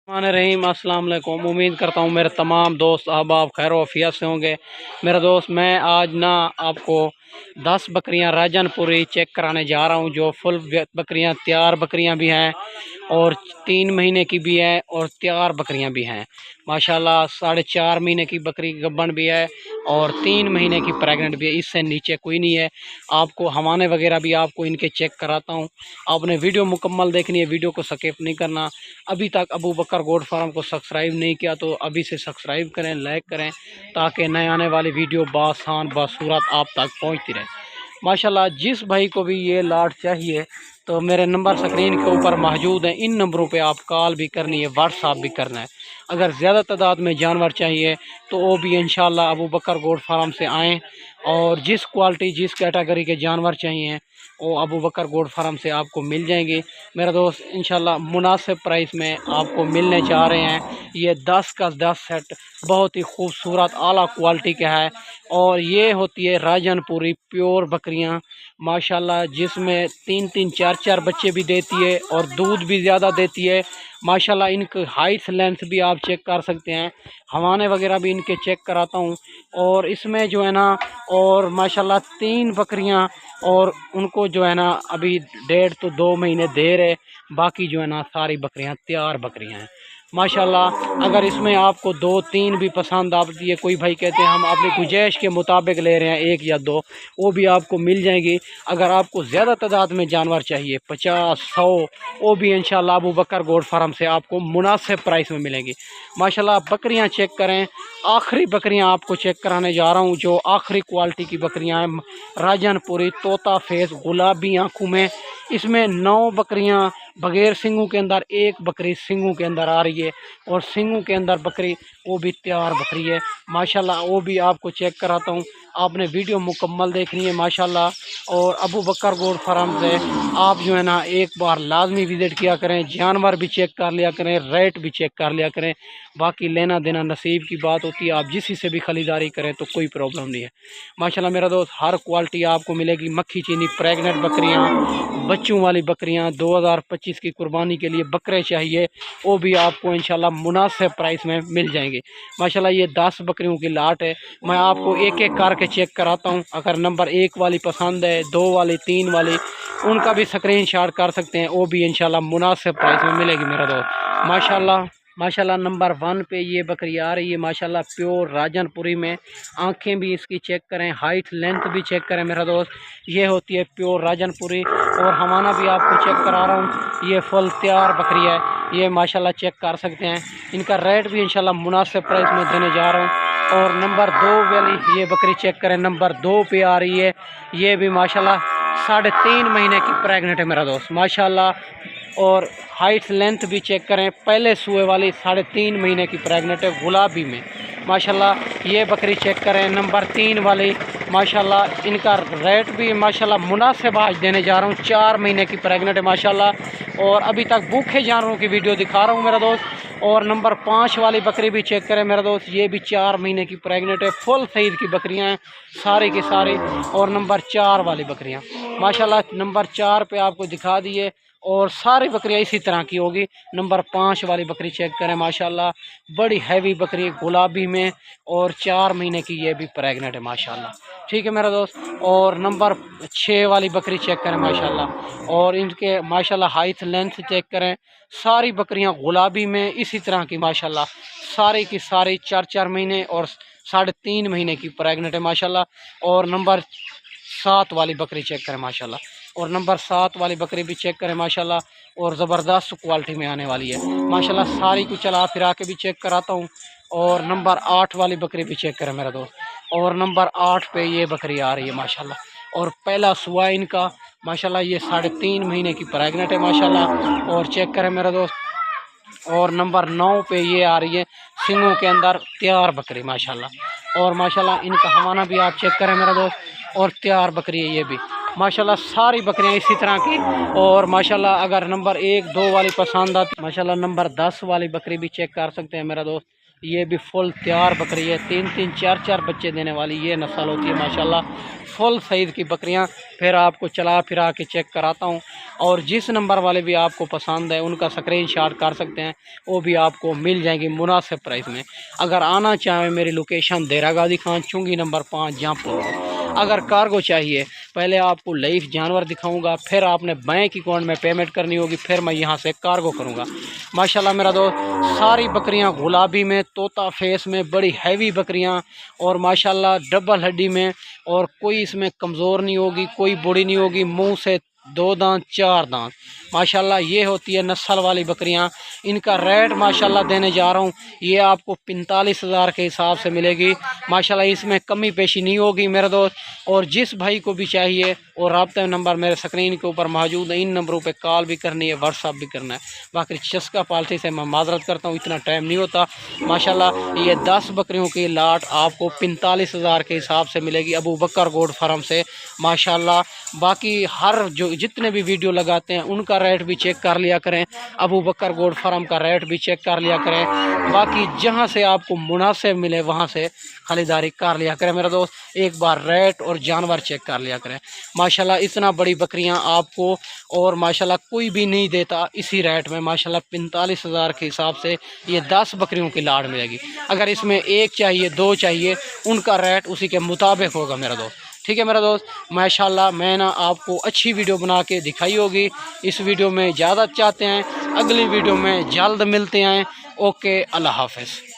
रहीम अस्सलाम वालेकुम। उम्मीद करता हूँ मेरे तमाम दोस्त अहबाब खैर वफियत से होंगे। मेरा दोस्त मैं आज ना आपको 10 बकरियां राजनपुरी चेक कराने जा रहा हूँ, जो फुल बकरियां तैयार बकरियां भी हैं और 3 महीने की भी है और तैयार बकरियां भी हैं माशाल्लाह। 4.5 महीने की बकरी गब्बन भी है और 3 महीने की प्रेग्नेंट भी है। इससे नीचे कोई नहीं है। आपको हवाने वगैरह भी आपको इनके चेक कराता हूँ। आपने वीडियो मुकम्मल देखनी है, वीडियो को स्किप नहीं करना। अभी तक अबू बकर गोट फार्म को सब्सक्राइब नहीं किया तो अभी से सब्सक्राइब करें, लाइक करें, ताकि नए आने वाली वीडियो बासान बासूरत आप तक पहुंचती रहे माशाल्लाह। जिस भाई को भी ये लाट चाहिए तो मेरे नंबर स्क्रीन के ऊपर मौजूद हैं। इन नंबरों पे आप कॉल भी करनी है, व्हाट्सअप भी करना है। अगर ज़्यादा तादाद में जानवर चाहिए तो वो भी इंशाल्लाह अबू बकर गोट फार्म से आएँ, और जिस क्वालिटी जिस कैटेगरी के जानवर चाहिए वो अबू बकर गोट फार्म से आपको मिल जाएंगे मेरा दोस्त। इंशाल्लाह मुनासिब प्राइस में आपको मिलने जा रहे हैं। ये 10 का 10 सेट बहुत ही खूबसूरत आला क्वालिटी का है, और ये होती है राजनपुरी प्योर बकरियां माशाल्लाह, जिसमें 3-3 4-4 बच्चे भी देती है और दूध भी ज़्यादा देती है माशाल्लाह। इनकी हाइट लेंथ भी आप चेक कर सकते हैं, हवाने वगैरह भी इनके चेक कराता हूँ। और इसमें जो है ना, और माशाल्लाह 3 बकरियां, और उनको जो है ना अभी 1.5 to 2 महीने देर है। बाकी जो है ना सारी बकरियां तैयार बकरियां हैं माशाल्लाह। अगर इसमें आपको 2-3 भी पसंद आती है, कोई भाई कहते हैं हम अपनी गुंजाइश के मुताबिक ले रहे हैं 1 या 2, वो भी आपको मिल जाएंगी। अगर आपको ज़्यादा तादाद में जानवर चाहिए 50-100, वो भी इंशाल्लाह अबू बकर गोट फार्म से आपको मुनासिब प्राइस में मिलेंगी माशाल्लाह। बकरियां चेक करें, आखिरी बकरियां आपको चेक कराने जा रहा हूं, जो आखिरी क्वालिटी की बकरियां हैं राजनपुरी तोता फेस गुलाबी आंखों में। इसमें 9 बकरियां बगैर सिंगों के अंदर, 1 बकरी सिंगों के अंदर आ रही है, और सिंगों के अंदर बकरी वो भी तैयार बकरी है माशाल्लाह। वो भी आपको चेक कराता हूँ, आपने वीडियो मुकम्मल देखनी है माशाल्लाह। और अबू बकर गोट फार्म से आप जो है ना एक बार लाजमी विज़िट किया करें, जानवर भी चेक कर लिया करें, रेट भी चेक कर लिया करें। बाकी लेना देना नसीब की बात होती है, आप जिसी से भी ख़रीदारी करें तो कोई प्रॉब्लम नहीं है माशाल्लाह। मेरा दोस्त हर क्वालिटी आपको मिलेगी। मक्खी चीनी प्रेग्नेंट बकरियां, बच्चों वाली बकरियां, 2025 की कुर्बानी के लिए बकरे चाहिए, वो भी आपको इंशाल्लाह मुनासिब प्राइस में मिल जाएंगे माशाल्लाह। ये 10 बकरियों की लाट है, मैं आपको एक एक करके चेक कराता हूँ। अगर नंबर 1 वाली पसंद है, 2 वाली, 3 वाली, उनका भी स्क्रीनशॉट कर सकते हैं, वो भी इंशाल्लाह मुनासिब प्राइस में मिलेगी मेरा दोस्त माशाल्लाह। माशाल्लाह नंबर 1 पे ये बकरी आ रही है माशाल्लाह, प्योर राजनपुरी में। आंखें भी इसकी चेक करें, हाइट लेंथ भी चेक करें मेरा दोस्त। ये होती है प्योर राजनपुरी, और हमाना भी आपको चेक करा रहा हूँ। ये फुल तैयार बकरी है, ये माशाल्लाह चेक कर सकते हैं। इनका रेट भी इंशाल्लाह मुनासिब प्राइस में देने जा रहा हूँ। और नंबर 2 वाली ये बकरी चेक करें, नंबर 2 पे आ रही है। ये भी माशाल्लाह 3.5 महीने की प्रेग्नेंट है मेरा दोस्त माशाल्लाह। और हाइट लेंथ भी चेक करें, पहले सुए वाली 3.5 महीने की प्रेग्नेंट है गुलाबी में माशाल्लाह। ये बकरी चेक करें, नंबर 3 वाली माशाल्लाह। इनका रेट भी माशाल्लाह मुनासिब आज देने जा रहा हूँ। 4 महीने की प्रेग्नेंट है माशाल्लाह, और अभी तक भूखे जानवरों की वीडियो दिखा रहा हूँ मेरा दोस्त। और नंबर 5 वाली बकरी भी चेक करें मेरा दोस्त, ये भी 4 महीने की प्रेग्नेंट है, फुल सईद की बकरियां हैं सारी की सारी। और नंबर 4 वाली बकरियां माशाल्लाह, नंबर 4 पे आपको दिखा दिए, और सारी बकरियां इसी तरह की होगी। नंबर 5 वाली बकरी चेक करें माशाल्लाह, बड़ी हैवी बकरी गुलाबी में, और 4 महीने की ये भी प्रेग्नेंट है माशाल्लाह। ठीक है मेरा दोस्त। और नंबर 6 वाली बकरी चेक करें माशाल्लाह, और इनके माशाल्लाह हाइट लेंथ चेक करें। सारी बकरियां गुलाबी में इसी तरह की माशाल्लाह, सारी की सारी 4-4 महीने और 3.5 महीने की प्रेग्नेंट है माशाल्लाह। और नंबर 7 वाली बकरी चेक करें माशाल्लाह, और नंबर 7 वाली बकरी भी चेक करें माशाल्लाह, और ज़बरदस्त क्वालिटी में आने वाली है माशाल्लाह। सारी को चला फिरा के भी चेक कराता हूँ। और नंबर 8 वाली बकरी भी चेक करें मेरा दोस्त, और नंबर 8 पे ये बकरी आ रही है माशाल्लाह, और पहला सुआ इनका माशाल्लाह। ये 3.5 महीने की प्रेग्नेंट है माशाल्लाह, और चेक करें मेरा दोस्त। और नंबर 9 पे ये आ रही है सिंगों के अंदर तैयार बकरी माशाल्लाह, और माशाल्लाह इनका हवाना भी आप चेक करें मेरा दोस्त, और तैयार बकरी है ये भी माशाल्लाह। सारी बकरियां इसी तरह की। और माशाल्लाह अगर नंबर 1-2 वाली पसंद आती माशाल्लाह, नंबर 10 वाली बकरी भी चेक कर सकते हैं मेरा दोस्त। ये भी फुल तैयार बकरी है, 3-3 4-4 बच्चे देने वाली ये नस्ल होती है माशाल्लाह, फुल सईद की बकरियां। फिर आपको चला फिरा के चेक कराता हूँ, और जिस नंबर वाले भी आपको पसंद है उनका स्क्रीनशॉट कर सकते हैं, वो भी आपको मिल जाएंगी मुनासिब प्राइस में। अगर आना चाहें मेरी लोकेशन देरा गाजी खान चुंगी नंबर 5 जहाँपुर। अगर कार्गो चाहिए पहले आपको लाइफ जानवर दिखाऊंगा, फिर आपने बैंक अकाउंट में पेमेंट करनी होगी, फिर मैं यहाँ से कार्गो करूँगा। माशाल्लाह मेरा दोस्त सारी बकरियाँ गुलाबी में, तोता फेस में, बड़ी हैवी बकरियाँ, और माशाल्लाह डबल हड्डी में, और कोई इसमें कमज़ोर नहीं होगी, कोई बूढ़ी नहीं होगी, मुंह से 2 दांत 4 दांत माशाल्लाह। ये होती है नस्ल वाली बकरियां। इनका रेट माशाल्लाह देने जा रहा हूँ, ये आपको 45,000 के हिसाब से मिलेगी माशाल्लाह। इसमें कमी पेशी नहीं होगी मेरे दोस्त। और जिस भाई को भी चाहिए और रब्ता नंबर मेरे स्क्रीन के ऊपर मौजूद है, इन नंबरों पे कॉल भी करनी है, व्हाट्सअप भी करना है। बाकी चस्का पालती से मैं माजरत करता हूँ, इतना टाइम नहीं होता माशाल्लाह। ये 10 बकरियों की लाट आपको 45,000 के हिसाब से मिलेगी अबू बकर गोड फार्म से माशाल्लाह। बाकी हर जो जितने भी वीडियो लगाते हैं उनका रेट भी चेक कर लिया करें, अबू बकर गोड फार्म का रेट भी चेक कर लिया करें। बाकी जहां से आपको मुनासिब मिले वहां से ख़रीदारी कर लिया करें मेरा दोस्त। एक बार रेट और जानवर चेक कर लिया करें माशाल्लाह। इतना बड़ी बकरियां आपको और माशाल्लाह कोई भी नहीं देता इसी रेट में माशाल्लाह। 45,000 के हिसाब से ये 10 बकरियों की लाट मिलेगी। अगर इसमें एक चाहिए, 2 चाहिए, उनका रेट उसी के मुताबिक होगा मेरा दोस्त। ठीक है मेरा दोस्त, माशाल्लाह मैं ना आपको अच्छी वीडियो बना के दिखाई होगी। इस वीडियो में ज़्यादा चाहते हैं, अगली वीडियो में जल्द मिलते हैं। ओके, अल्लाह हाफ़िज़।